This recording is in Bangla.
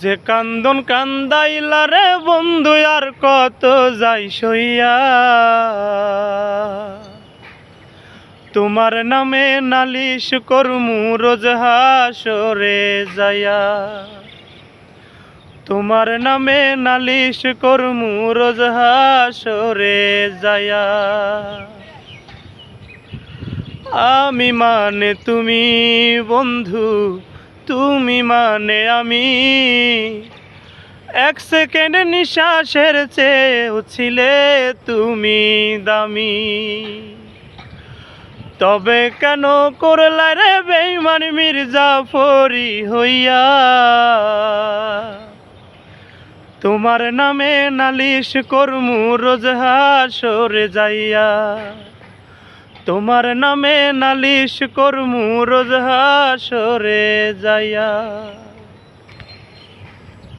যে কান্দন কান্দাইলা রে বন্ধু আর কত যাই সইয়া, তোমার নামে নালিশ করমু রোজ হাসরে যাইয়া, তোমার নামে নালিশ করমু রোজ হাসরে যাইয়া। আমি মানে তুমি বন্ধু, তুমি মানে আমি, এক সেকেন্ড নিঃশ্বাসের চেয়েও ছিলে তুমি দামি। তবে কেন করলা রে বেঈমান মির্জাফরি হইয়া, তোমার নামে নালিশ করমু রোজ হাসরে যাইয়া, তোমার নামে নালিশ করমু রোজ হাসরে যাইয়া।